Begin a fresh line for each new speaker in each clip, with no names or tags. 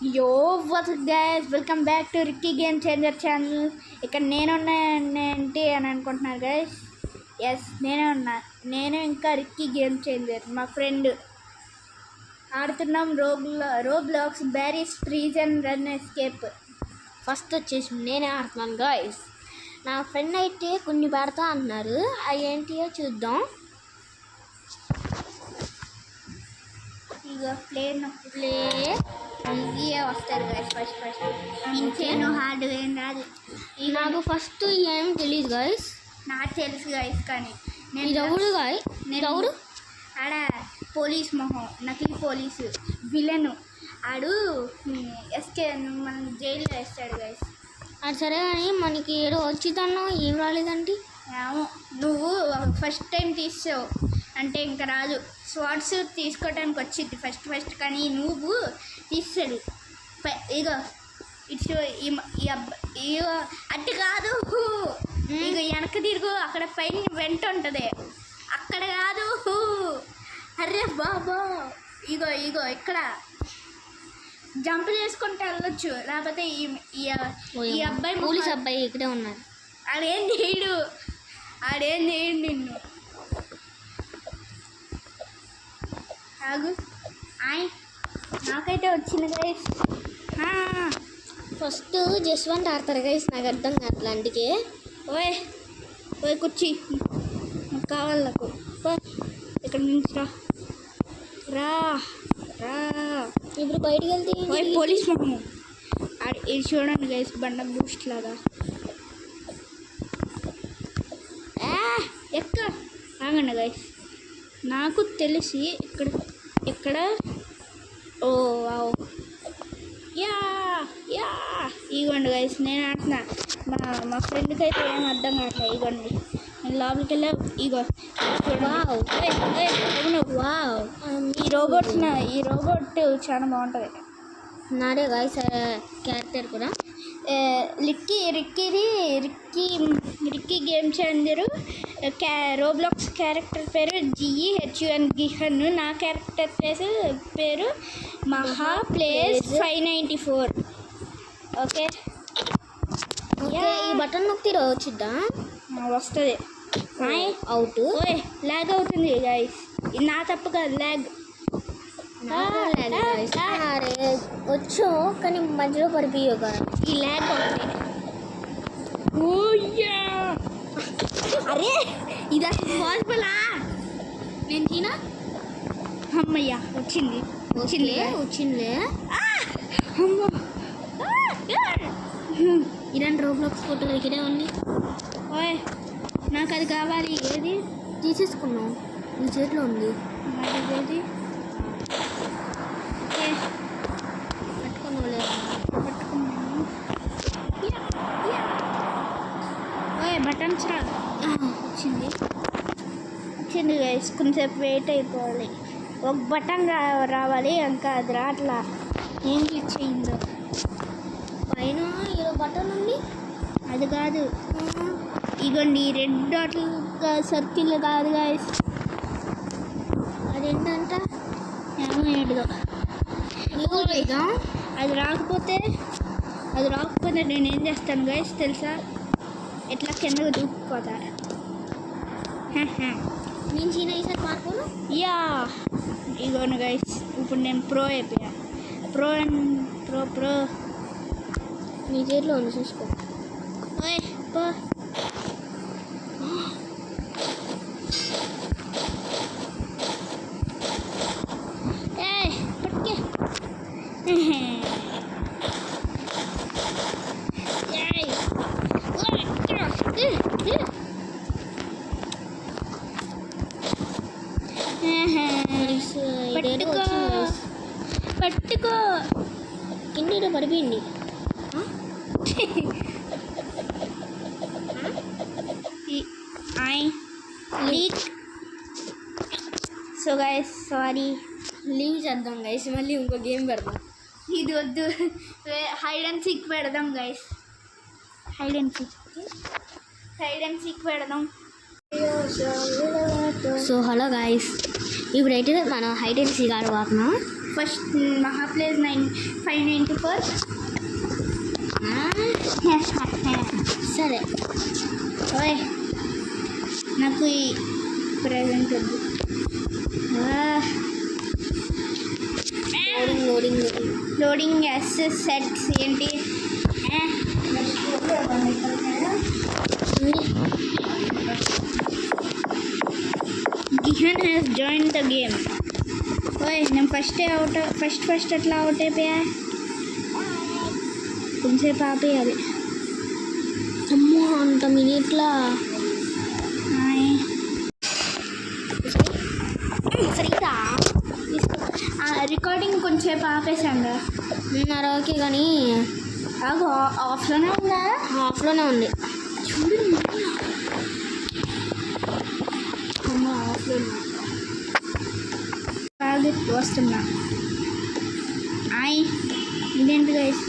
యో what's guys, welcome back to Ricky game changer channel. ఇక్కడ నేనున్నానంటే అని అనుకుంటున్నారు గైస్. ఎస్, నేనే ఉన్నా. నేను ఇంకా రిక్కీ గేమ్ చేంజర్ మా ఫ్రెండ్ ఆడుతున్నాం Roblox Barry's prison run escape.
First వచ్చేసి నేనే ఆడుతున్నాను గైస్. నా ఫ్రెండ్ అయితే కొన్ని పెడతా అన్నారు, అవి ఏంటియో చూద్దాం.
ఇక ప్లే ఈజీగా వస్తారు గైస్. ఫస్ట్ ఇంకేనో హార్డ్ ఏం రాదు.
నాకు ఫస్ట్ ఏం తెలియదు గైస్.
నాకు తెలుసు గైస్, కానీ
ఎవరు
ఆడ పోలీస్ మొహం, నకిలీ పోలీసు విలన్ ఆడు మన జైల్లో వేస్తాడు గైస్.
అది సరే కానీ మనకి ఏదో వచ్చిందన్నా ఏం రాలేదండి.
నువ్వు ఫస్ట్ టైం తీసావు అంటే ఇంకా రాదు. స్వాట్స్ తీసుకోవడానికి వచ్చింది ఫస్ట్ కానీ నువ్వు తీసాడు. ఇగో ఇట్స్ ఇగో అట్టు కాదు, ఇక వెనక తిరుగు, అక్కడ పైన వెంట ఉంటుంది, అక్కడ కాదు. అరే బాబా, ఇగో ఇక్కడ జంప్ చేసుకుంటూ వెళ్ళొచ్చు. లేకపోతే ఈ అబ్బాయి
పోలీస్ అబ్బాయి ఇక్కడే ఉన్నారు.
ఆడేం చేయడు నిన్ను. ఆగు, నాకైతే వచ్చింది గైస్.
ఫస్ట్ జస్వంత్ ఆడతారు గైస్, నాకు అర్థం అట్లాంటికి.
ఓయ్ కుర్చీ కావాలి నాకు. ఇక్కడ నుంచి రా.
ఇప్పుడు బయటికి వెళ్తే
పోలీస్ మొహము ఇది చూడండి గైస్, బండ బూస్ట్ లాగా. ఆగండి గైస్, నాకు తెలిసి ఇక్కడ ఓ వావ్ యా ఇగోండి గైస్, నేను ఆడుతున్నా. మా ఫ్రెండ్కి అయితే ఏం అర్థం కావట్లేదు. ఇగోండి, నేను లోపలికి వెళ్ళా. ఇగో
వావ్,
ఈ రోబోట్ చాలా బాగుంటుంది.
నాడే గైస్ క్యారెక్టర్ కూడా
Ricky game changer. Roblox character పేరు GEHUN గిహన్. నా క్యారెక్టర్ పేరు మహా ప్లేస్ 594. ఓకే,
ఈ బటన్ నొక్కి వచ్చిద్దా?
వస్తుంది.
అవుట్.
లాగ్ అవుతుంది గైస్, నా తప్పు కాదు, లాగ్.
వచ్చు కానీ మధ్యలో పడిపోయో కదా
ఈ ల్యాగ్ అవుతుంది. అరే ఇది అసలు పాసిబులా? నేను తినా. అమ్మయ్యా, వచ్చిందిలే.
ఇలాంటి రోబ్లాక్స్ ఫోటోలు ఇక్కడే ఉంది.
ఓయ్, నాకు అది కావాలి. ఏది
తీసేసుకున్నావు? నీ చేతిలో ఉంది.
ఏది
పట్టుకున్నావు?
పట్టుకున్నాను. ఓయ్, బటన్స్ వచ్చింది గైస్. కొంచెంసేపు వెయిట్ అయిపోవాలి. ఒక బటన్ రావాలి, ఇంకా అది రాట్లా. ఏం క్లిక్ చేయిందో
పైన ఏదో బటన్ ఉంది.
అది కాదు, ఇగోండి రెడ్ డాట్లు సర్కిల్ కాదు గైస్.
అదేంటంట?
ఏమో ఏడుదో. అది రాకపోతే నేనేం చేస్తాను గైస్ తెలుసా? ఎట్లా కిందకు దూకిపోతా.
నేను చిన్న ఈసారి మార్పును
ఇగోను గైస్, ఇప్పుడు నేను ప్రో అయిపోయా. ప్రో
నీ చేతిలో ఉంది, చూసుకో.
పట్టుకే. పట్టుకో.
కింద పడిపోయింది.
సో గైస్, సారీ,
లీవ్ చేద్దాం గైస్. మళ్ళీ ఇంకో గేమ్ పెడదాం.
ఇది వద్దు, హైడ్ అండ్ సీక్ పెడదాం గైస్. హైడ్ అండ్ సీక్ పెడదాం.
సో హలో గైస్, ఇప్పుడైతే మనం హైడ్ అండ్ సీక్ ఆడబోతున్నాం.
ఫస్ట్ మహా ప్లేస్ 594.
సరే
ఓయ్ నాకు ఈ ప్రెజెంట్ వద్దు. లోడింగ్ ఎస్ సెట్స్ ఏంటి? గిహన్ హ్యాస్ జాయిన్ ద గేమ్. ఓయ్ నేను ఫస్ట్ అట్లా అవుట్ అయిపోయా. కొంచెంసేపు ఆపేయాలి.
అమ్మో అంత మినిట్లా సరిగ్గా
రికార్డింగ్ కొంచెంసేపు ఆపేసాను.
ఓకే కానీ
ఆఫ్లోనే ఉందా?
ఆఫ్లోనే ఉంది.
చూడు ఆఫ్లో బాగా వస్తున్నా. ఇదేంటి గైస్?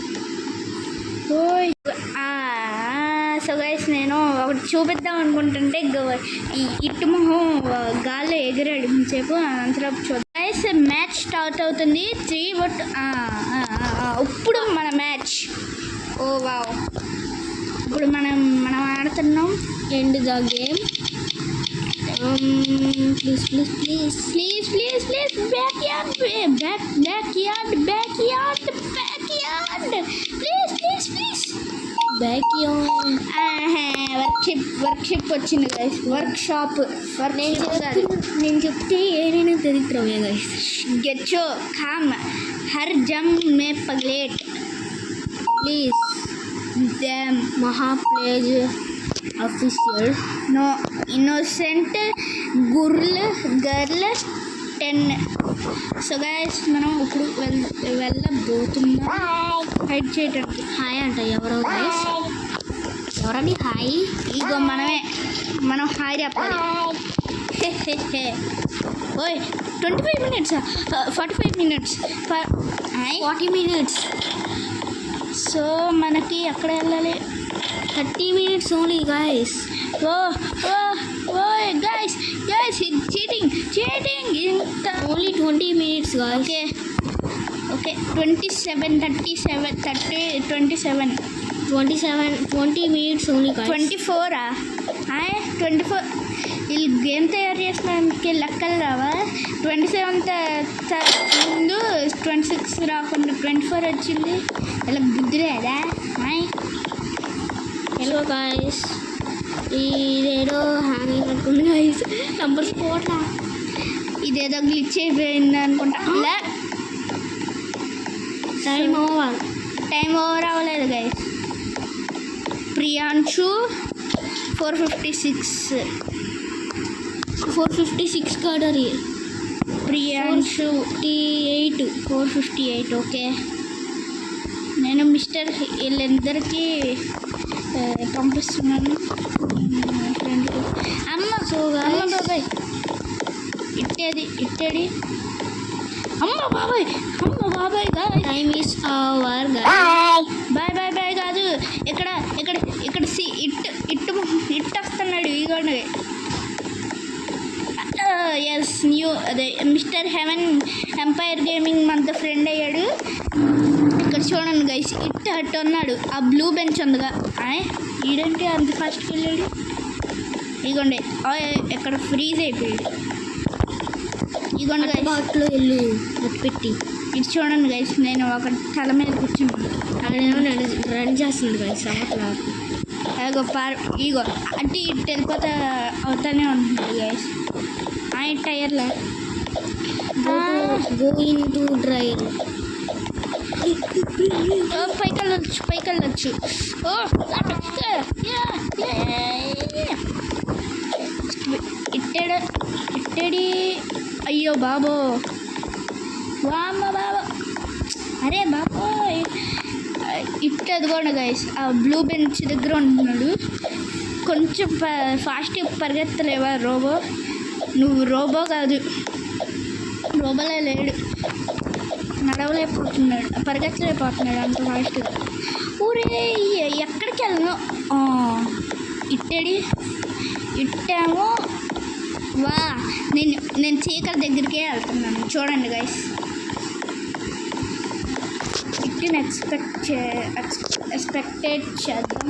ఓయ్ సో గైస్ నేను ఒకటి చూపిద్దాం అనుకుంటుంటే ఈ ఇటు మొహం గాల్లో ఎగిరాడు సేపు. అంతలోపు చూద్దాం గైస్. మ్యాచ్ స్టార్ట్ అవుతుంది. 3 బట్ ఇప్పుడు మన మ్యాచ్. ఓ వావ్, ఇప్పుడు మనం ఆడుతున్నాం.
End the game. Please please please
please please please back yard please please please
back
workshop వచ్చింది గైస్. వర్క్షాప్
నేను చెప్తే ఏదైనా తెలియదు గైస్.
గెచ్చో కామ్ హర్ జమ్ మే పగ్లేట్
ప్లీజ్
దెమ్
మహా ప్లేజ్ official
no innocent girl 10. So guys మనం ఇప్పుడు వెళ్ళబోతున్నాం హైడ్ చేయడానికి.
హాయ్ అంట ఎవరో గైస్. ఎవరండి హాయ్?
ఇగో మనం హాయ్ చెప్పాలి. ఓయ్ 25 minutes 45 minutes
40 minutes.
సో మనకి ఎక్కడ వెళ్ళాలి?
30 minutes only guys.
ఓయ్ guys cheating
only 20 minutes guys.
Okay 27 37 30 27
20 minutes only guys.
24 24 వీళ్ళు గేమ్ తయారు చేసినానికి లెక్కలు రావా? 27 ముందు 26 రాకుండా 24 వచ్చింది. ఇలా బుద్ధి లేదా?
హలో గాయస్, ఇదేదో హ్యాంగింగ్ అనుకుంది గాయస్. నంబర్స్ పోట్లా,
ఇదేదో గ్లిచ్ అయిపోయింది అనుకుంటా.
టైం ఓవర్
అవ్వలేదు గైస్. ప్రియాంశు 456
కాడరి.
ప్రియాంశు 458. ఓకే, నేను మిస్టర్ వీళ్ళందరికీ పంపిస్తున్నాను. అమ్మ బాబాయ్ ఇట్టేది అమ్మ బాబాయ్
టైమ్ ఈస్ ఓవర్.
బాయ్ కాదు, ఇక్కడ ఇట్టు వస్తున్నాడు. ఇగోండి ఎస్ అదే మిస్టర్ హెవెన్ ఎంపైర్ గేమింగ్ మనతో ఫ్రెండ్ అయ్యాడు. ఇక్కడ చూడండి గైస్, అట్టు ఉన్నాడు. ఆ బ్లూ బెంచ్ ఉందిగా, ఈడంటే అంత ఫాస్ట్కి వెళ్ళాడు. ఇగోండి ఇక్కడ ఫ్రీజ్ అయిపోయాడు. ఇగోండి గైస్,
బాట్లో వెళ్ళు పెట్టి
ఇటు చూడండి గైస్, నేను ఒక తల మీద కూర్చున్నాను.
అక్కడేమో రన్ చేస్తుంది గైస్.
ఇగో అంటే ఇటు వెళ్ళిపోతే అవుతానే ఉంటుంది గైస్. టైర్లో
గోయింగ్ టు డ్రైవ్.
పైకి వెళ్ళొచ్చు. ఇట్టడి. అయ్యో బాబో, వామ్మ బాబో, అరే బాబో. అదిగోండి గైస్, ఆ బ్లూ బెంచ్ దగ్గర ఉంటున్నాడు. కొంచెం ఫాస్ట్గా పరిగెత్తలేవా రోబో? నువ్వు రోబో కాదు, రోబోలే లేడు, పరిగెత్తలేకపోతున్నాడు అంత ఫాస్ట్గా. ఊరే ఎక్కడికి వెళ్ళను. ఇట్టామో వా, నేను చీకటి దగ్గరికే వెళ్తున్నాను. చూడండి గైస్, మ్యాచ్ని ఎక్స్పెక్టేట్ చేద్దాం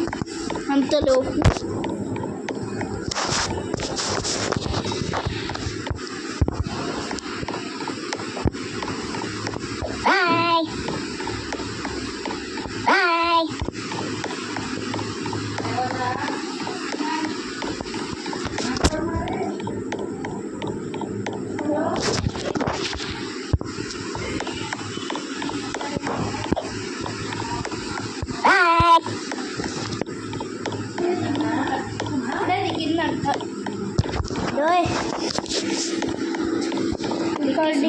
అంతలోపు.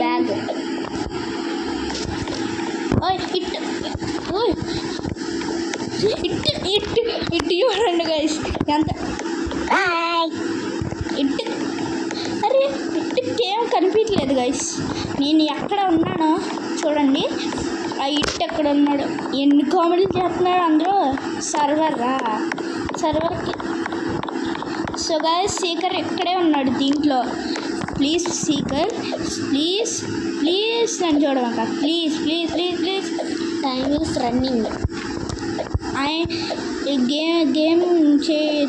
బ్యాగ్
ఇటు చూడండి గైస్ ఎంత ఇటు. అరే ఇట్టుకి ఏం కనిపించలేదు గైస్. నేను ఎక్కడ ఉన్నానో చూడండి. ఆ ఇటు ఎక్కడ ఉన్నాడు, ఎన్ని కామెడీలు చేస్తున్నాడు అందరూ. సర్వర్కి. సో గైస్ సీకర్ ఇక్కడే ఉన్నాడు దీంట్లో. ప్లీజ్ సీకర్, ప్లీజ్ నన్ను చూడమాక, please.
Time is running.
Game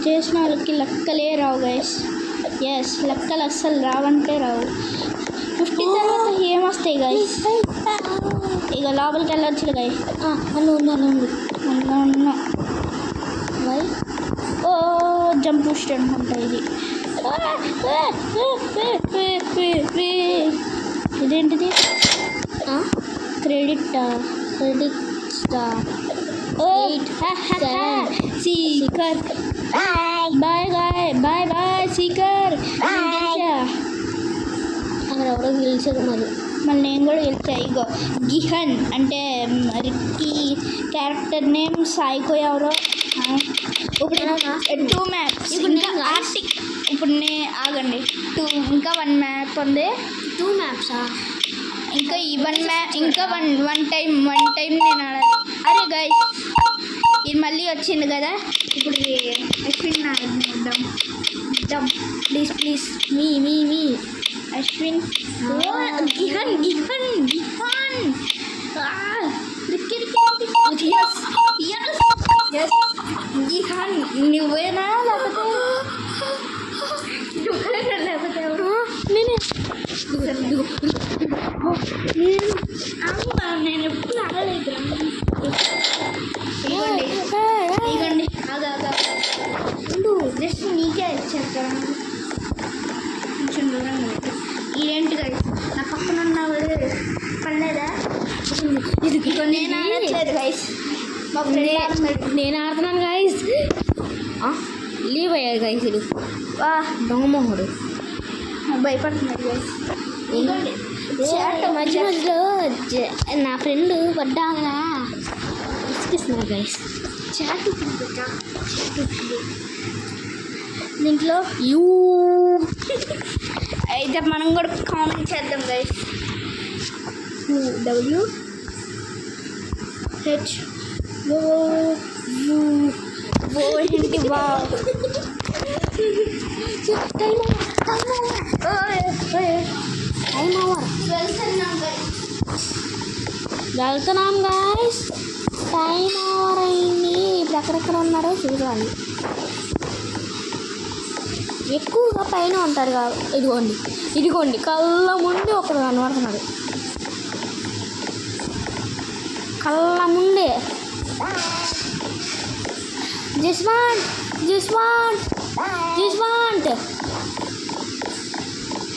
చేసిన వాళ్ళకి లెక్కలే రావు గైస్. ఎస్, లెక్కలు అస్సలు రావంటే రావు. 50 తర్వాత ఏమొస్తాయి గైస్? ఇక లోపలికి వెళ్ళొచ్చు గైస్. ఉన్నా వై ఓ జంప్ బూస్ట్ అనుకుంటా ఇది. ఇదేంటిది? Credit star. Seeker boy seeker.
అక్కడ ఎవరో గెలిచారు
మళ్ళీ నేను కూడా గెలిచా. ఇగో గిహన్ అంటే రిక్కీ క్యారెక్టర్ నేమ్. సాయికో ఎవరో. ఇప్పుడు 2 మ్యాప్స్ ఇంకా ఆర్టిక్. ఇప్పుడు ఆగండి, ఇంకా 1 మ్యాప్ ఉంది.
2 మ్యాప్సా?
ఇంకా ఈ 1 మ్యాప్, ఇంకా వన్ టైం నేను ఆడాలి. అరే గైస్ ఇది మళ్ళీ వచ్చింది కదా. ఇప్పుడు అశ్విన్ ఆడదాం ప్లీజ్.
మీ
అశ్విన్. గిహన్ గిహన్ నువ్వేనా లేకపోతే
నేనే.
నేను ఎప్పుడు ఆడలేదు. ఇవ్వండి జస్ట్ నీకే ఇచ్చారు కదా, కొంచెం దూరంగా పెట్టు. ఇదేంటి గైస్ నా పక్కన ఉన్నవాడు పడలేదా? నేను ఆడట్లేదు గైస్, మా ఫ్రెండ్.
నేను ఆడుతున్నాను గైస్. లీవ్ అయ్యారు గైస్. ఇది
వా
దొంగమోహుడు
భయపడుతున్నాడు గైస్.
మధ్యలో నా ఫ్రెండ్ పడ్డాగా ఇసుకిస్తున్నారు గైస్.
దీంట్లో అయితే మనం కూడా కామెంట్ చేద్దాం గైస్. ఏంటి బా
వెళ్తున్నాం గైస్. టైం ఓవర్ అయింది. ఇప్పుడు ఎక్కడెక్కడ ఉన్నారో చూడాలి. ఎక్కువగా పైన ఉంటారు కాదు. ఇదిగోండి కళ్ళ ముందు ఒకడు కనబడుతున్నాడు. కళ్ళ ముందే జిస్వాంట్.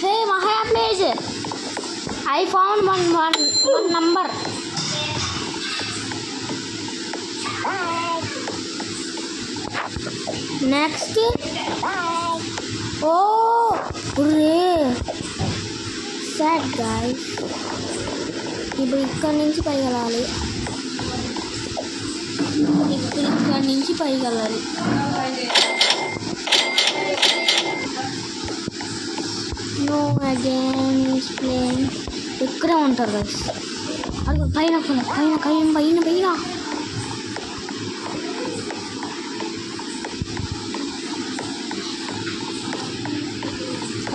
హే మహా please, I found one number. Next. Oh, hooray. Sad guys. ఇప్పుడు ఇక్కడ నుంచి పైకెళ్ళాలి. No again is playing. ఇక్కడే ఉంటారు గైస్. అది పైన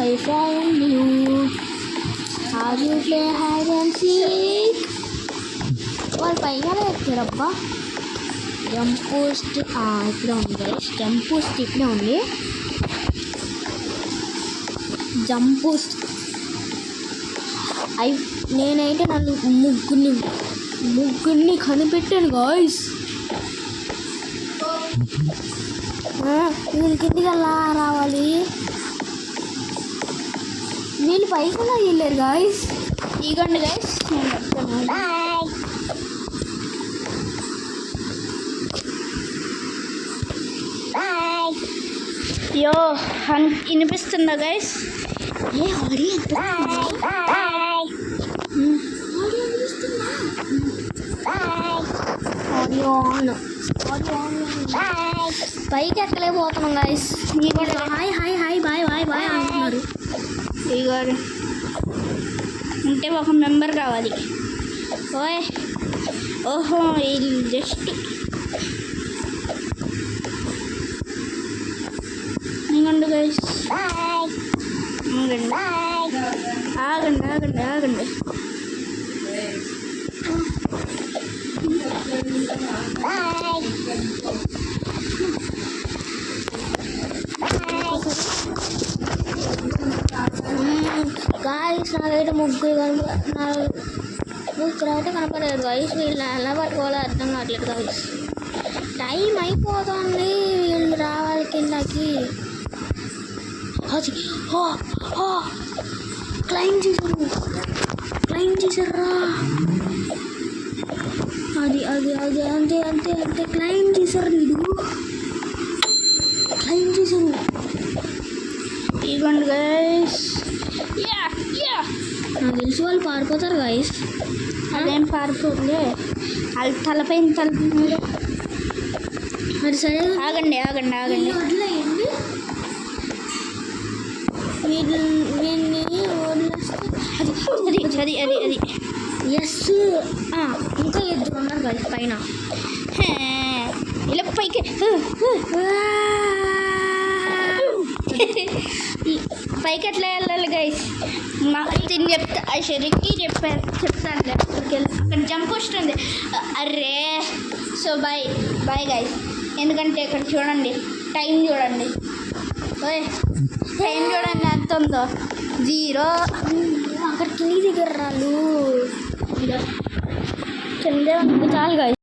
I found you. How do you play hide and seek? వాళ్ళు పైగా ఎక్కారబ్బా. జంప్ స్టిక్ ఇప్పుడే ఉంది గైస్. జంప్ స్టిక్నే ఉంది. జంప్ నేనైతే నన్ను ముగ్గురిని కనిపెట్టాను గాయ్స్. వీళ్ళు కిందికి అలా రావాలి. వీళ్ళు పైకి వెళ్ళారు గాయ్స్.
ఇగోండి గైస్ నేను చెప్తాను. యో వినిపిస్తుందా గైస్?
Audio on. పైకి ఎక్కలేకపోతున్నాం guys. Hi hi hi bye bye bye అంటున్నారు.
ఇగో అంటే ఒక మెంబర్ కావాలి. ఓయ్ ఓహో వీళ్ళు జస్ట్ ఇంకొండు గైస్. ఆగండి ఆగండి ఆగండి.
గాయస్ నాకైతే ముగ్గురు అయితే కనపడలేదు గాయస్. వీళ్ళు ఎలా పట్టుకోవాలో అర్థం కావట్లేదు గాయస్. టైం అయిపోతుంది, వీళ్ళు రావాలి కిందకి. అది క్లైమ్ చేశారా? అది అది అది అంతే అంతే అంతే క్లైమ్ చేశారు. వీడు క్లైమ్ చేశారు.
ఇగోండి గైస్.
నాకు తెలిసి వాళ్ళు పారిపోతారు గాయస్.
అదేం పారిపోలే, వాళ్ళు తలపైన తలపైన.
మరి సరే
ఆగండి ఆగండి ఆగండి.
వదిలేయండి. వీడిని వదిలేస్తే
అది అది అది
ఎస్. ఇంకా ఇద్దరు ఉన్నారు గాయస్ పైన.
ఇలా పైకి పైకి ఎట్లా వెళ్ళాలి గైస్? తిని చెప్తా. ఆ షరికి చెప్తాను. అక్కడికి వెళ్ళి అక్కడ జంప్ వస్తుంది. అర్రే సో బాయ్ బాయ్ గైస్. ఎందుకంటే ఇక్కడ చూడండి, టైం చూడండి. ఓయ్ టైం చూడండి ఎంత ఉందో. 0.
అక్కడ కింది దగ్గర రాళ్ళు
కిందే ఉంది.
చాలు గాయస్.